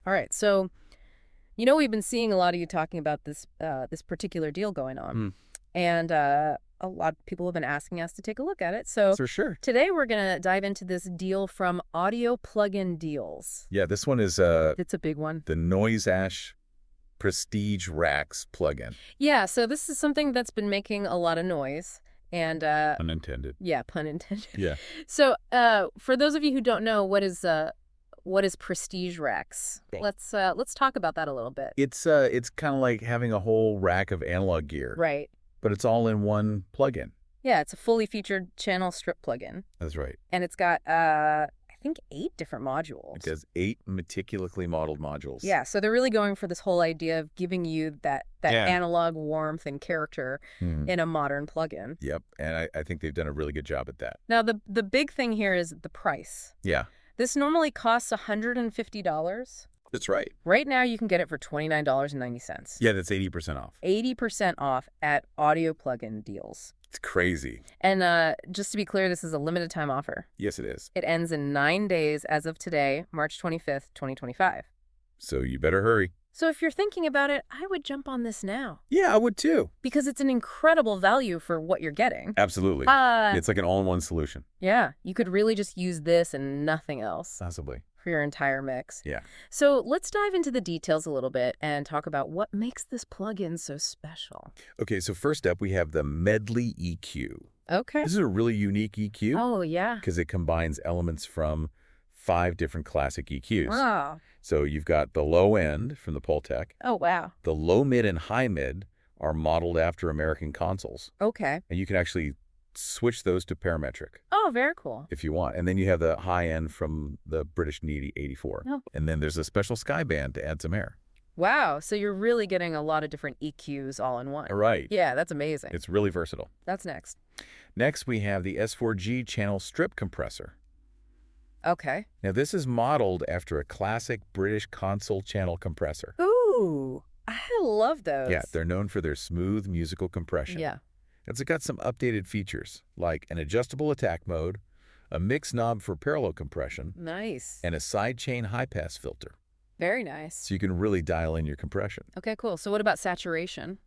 All right. So, you know, we've been seeing a lot of you talking about this particular deal going on. Hmm. And a lot of people have been asking us to take a look at it. So For sure. today we're going to dive into this deal from Audio Plugin Deals. Yeah, this one is It's a big one. the NoiseAsh Prestige Racks plugin. Yeah, so this is something that's been making a lot of noise. And Unintended. yeah, pun intended. Yeah. So for those of you who don't know, what is Prestige Racks? Let's talk about that a little bit. It's kind of like having a whole rack of analog gear. Right. But it's all in one plugin. Yeah, it's a fully featured channel strip plugin. That's right. And it's got, I think, 8 different modules. It does 8 meticulously modeled modules. Yeah, so they're really going for this whole idea of giving you that Yeah. analog warmth and character Hmm. in a modern plugin. Yep, and I think they've done a really good job at that. Now, the big thing here is the price. Yeah. This normally costs $150. That's right. Right now, you can get it for $29.90. Yeah, that's 80% off. 80% off at Audio Plugin Deals. It's crazy. And just to be clear, this is a limited time offer. Yes, it is. It ends in 9 days as of today, March 25th, 2025. So you better hurry. So if you're thinking about it, I would jump on this now. Yeah, I would too. Because it's an incredible value for what you're getting. Absolutely. It's like an all-in-one solution. Yeah, you could really just use this and nothing else Possibly. for your entire mix. Yeah. So let's dive into the details a little bit and talk about what makes this plugin so special. Okay, so first up, we have the Medley EQ. Okay. This is a really unique EQ Oh, yeah. because it combines elements from 5 different classic EQs. Wow. So you've got the low end from the Pultec. Oh, wow. The low mid and high mid are modeled after American consoles. Okay. And you can actually switch those to parametric Oh, very cool. if you want. And then you have the high end from the British Needy 84. Oh. And then there's a special sky band to add some air. Wow. So you're really getting a lot of different EQs all in one. All right. Yeah, that's amazing. It's really versatile. That's next. Next, we have the S4G channel strip compressor. Okay. Now, this is modeled after a classic British console channel compressor. Ooh, I love those. Yeah, they're known for their smooth musical compression. Yeah. It's got some updated features, like an adjustable attack mode, a mix knob for parallel compression, Nice. and a sidechain high-pass filter. Very nice. So you can really dial in your compression. Okay, cool. So what about saturation?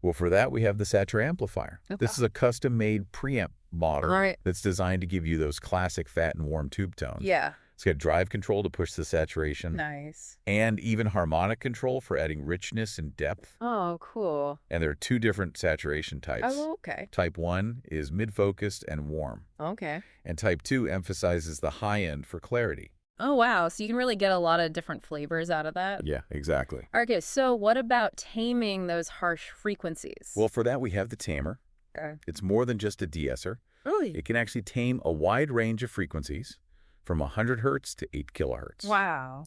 Well, for that, we have the Satur amplifier. Okay. This is a custom-made preamp model All right. that's designed to give you those classic fat and warm tube tones. Yeah. It's got drive control to push the saturation, Nice. and even harmonic control for adding richness and depth. Oh, cool. And there are 2 different saturation types. Oh, okay. Type 1 is mid-focused and warm, Okay. and Type 2 emphasizes the high end for clarity. Oh, wow. So you can really get a lot of different flavors out of that. Yeah, exactly. Okay, so what about taming those harsh frequencies? Well, for that, we have the tamer. Okay. It's more than just a de-esser. Really? It can actually tame a wide range of frequencies from 100 hertz to 8 kilohertz. Wow.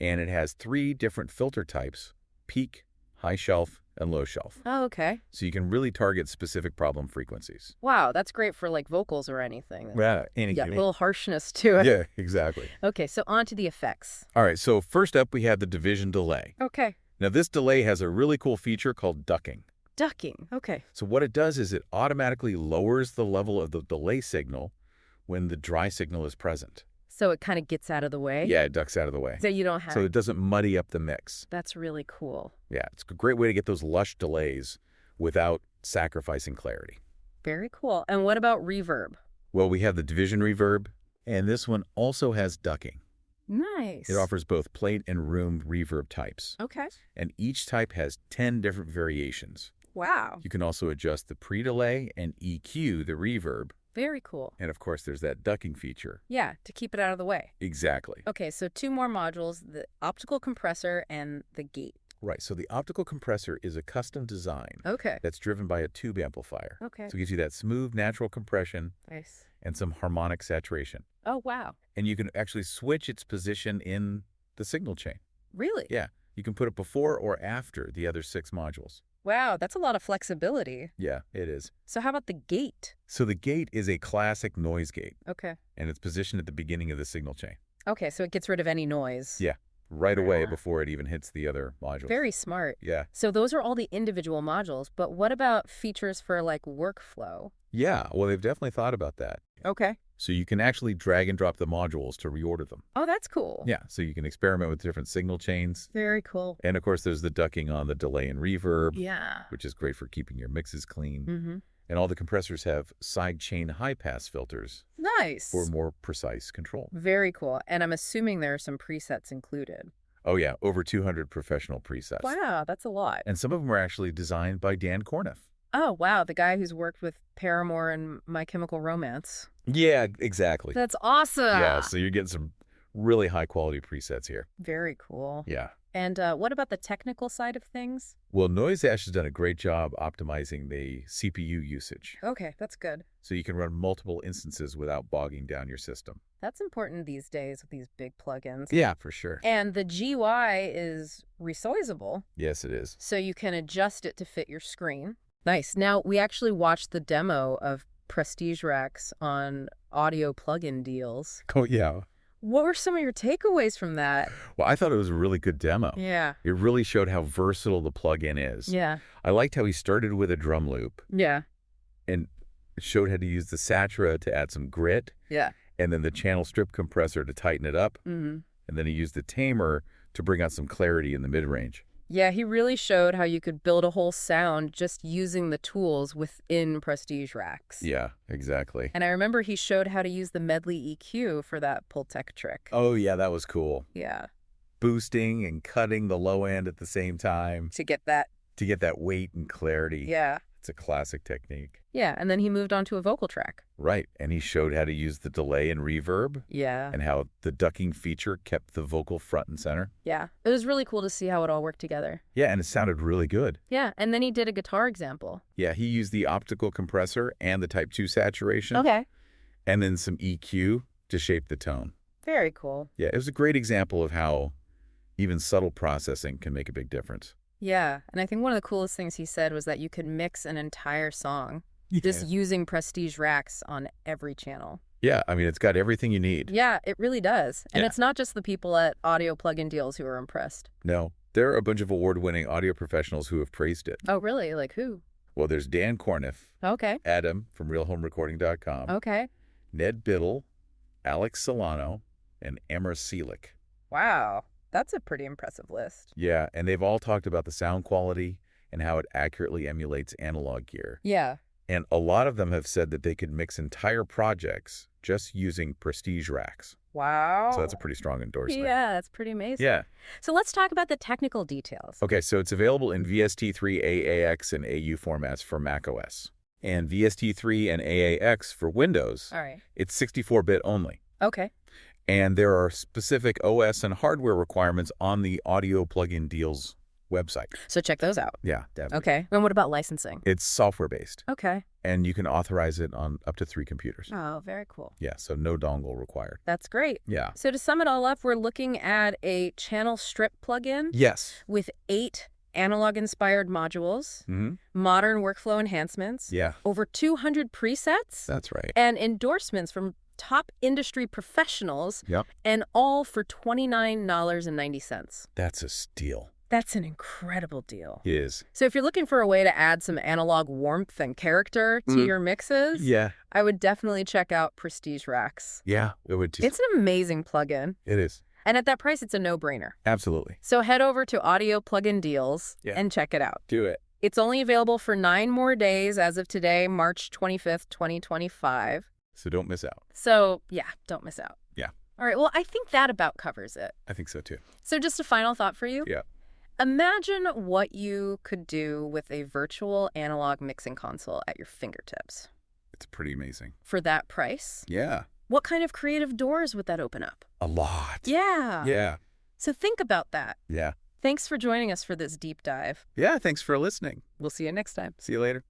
And it has 3 different filter types: peak, high shelf, and low shelf. Oh, okay. So you can really target specific problem frequencies. Wow, that's great for like vocals or anything. Yeah, Yeah, a little harshness to it. Yeah, exactly. Okay, so on to the effects. All right, so first up, we have the Division delay. Okay. Now, this delay has a really cool feature called ducking. Ducking. Okay. So what it does is it automatically lowers the level of the delay signal when the dry signal is present. So it kind of gets out of the way? Yeah, it ducks out of the way. So you don't have... So it doesn't muddy up the mix. That's really cool. Yeah, it's a great way to get those lush delays without sacrificing clarity. Very cool. And what about reverb? Well, we have the Division Reverb, and this one also has ducking. Nice. It offers both plate and room reverb types, Okay. and each type has 10 different variations. Wow. You can also adjust the pre-delay and EQ the reverb, Very cool. and of course there's that ducking feature. Yeah, to keep it out of the way. Exactly. Okay, so 2 more modules, the optical compressor and the gate. Right, so the optical compressor is a custom design Okay. that's driven by a tube amplifier. Okay. So it gives you that smooth, natural compression Nice. and some harmonic saturation. Oh, wow. And you can actually switch its position in the signal chain. Really? Yeah, you can put it before or after the other 6 modules. Wow, that's a lot of flexibility. Yeah, it is. So how about the gate? So the gate is a classic noise gate, Okay. and it's positioned at the beginning of the signal chain. Okay, so it gets rid of any noise. Yeah, right away Wow. before it even hits the other modules. Very smart. Yeah. So those are all the individual modules, but what about features for like workflow? Yeah, well, they've definitely thought about that. Okay. So you can actually drag and drop the modules to reorder them. Oh, that's cool. Yeah, so you can experiment with different signal chains. Very cool. And of course, there's the ducking on the delay and reverb, Yeah. which is great for keeping your mixes clean. Mm-hmm. And all the compressors have side chain high pass filters Nice. for more precise control. Very cool. And I'm assuming there are some presets included. Oh yeah, over 200 professional presets. Wow, that's a lot. And some of them are actually designed by Dan Corniff. Oh, wow, the guy who's worked with Paramore and My Chemical Romance. Yeah, exactly. That's awesome. Yeah, so you're getting some really high quality presets here. Very cool. Yeah. And what about the technical side of things? Well, NoiseAsh has done a great job optimizing the CPU usage. Okay, that's good. So you can run multiple instances without bogging down your system. That's important these days with these big plugins. Yeah, for sure. And the GUI is resizable. Yes, it is. So you can adjust it to fit your screen. Nice. Now, we actually watched the demo of Prestige Racks on audio plugin deals. Oh, yeah. What were some of your takeaways from that? Well, I thought it was a really good demo. Yeah. It really showed how versatile the plugin is. Yeah. I liked how he started with a drum loop Yeah. and showed how to use the Satra to add some grit, Yeah. and then the channel strip compressor to tighten it up, Mm-hmm. and then he used the tamer to bring out some clarity in the mid-range. Yeah, he really showed how you could build a whole sound just using the tools within Prestige Racks. Yeah, exactly. And I remember he showed how to use the Medley EQ for that Pultec trick. Oh, yeah, that was cool. Yeah. Boosting and cutting the low end at the same time To get that. to get that weight and clarity. Yeah. It's a classic technique. Yeah, and then he moved on to a vocal track. Right, and he showed how to use the delay and reverb Yeah. and how the ducking feature kept the vocal front and center. Yeah. It was really cool to see how it all worked together. Yeah, and it sounded really good. Yeah, and then he did a guitar example. Yeah, he used the optical compressor and the Type 2 saturation. Okay. And then some EQ to shape the tone. Very cool. Yeah, it was a great example of how even subtle processing can make a big difference. Yeah, and I think one of the coolest things he said was that you could mix an entire song just using Prestige Racks on every channel. Yeah, I mean, it's got everything you need. Yeah, it really does. And Yeah. it's not just the people at Audio Plugin Deals who are impressed. No, there are a bunch of award-winning audio professionals who have praised it. Oh, really? Like who? Well, there's Dan Corniff, Okay. Adam from RealHomeRecording.com, Okay. Ned Biddle, Alex Solano, and Emma Seelig. Wow. That's a pretty impressive list. Yeah, and they've all talked about the sound quality and how it accurately emulates analog gear. Yeah. And a lot of them have said that they could mix entire projects just using Prestige Racks. Wow. So that's a pretty strong endorsement. Yeah, that's pretty amazing. Yeah. So let's talk about the technical details. Okay, so it's available in VST3 AAX and AU formats for macOS. And VST3 and AAX for Windows, All right. it's 64-bit only. Okay. And there are specific OS and hardware requirements on the Audio Plugin Deals website. So check those out. Yeah, definitely. Okay. And what about licensing? It's software-based, Okay. and you can authorize it on up to 3 computers. Oh, very cool. Yeah, so no dongle required. That's great. Yeah. So to sum it all up, we're looking at a channel strip plugin Yes. with 8 analog-inspired modules, Mm-hmm. modern workflow enhancements, Yeah, over 200 presets, that's right. and endorsements from top industry professionals, Yep. and all for $29.90. That's a steal. That's an incredible deal. It is. So if you're looking for a way to add some analog warmth and character to your mixes, Yeah. I would definitely check out Prestige Racks. Yeah, it would too. It's an amazing plugin. It is. And at that price, it's a no-brainer. Absolutely. So head over to Audio Plugin Deals and check it out. Do it. It's only available for 9 more days as of today, March 25th, 2025. So don't miss out. So, yeah, don't miss out. Yeah. All right, well, I think that about covers it. I think so too. So just a final thought for you. Yeah. Imagine what you could do with a virtual analog mixing console at your fingertips. It's pretty amazing. For that price, Yeah. what kind of creative doors would that open up? A lot. Yeah. Yeah. So think about that. Yeah. Thanks for joining us for this deep dive. Yeah, thanks for listening. We'll see you next time. See you later.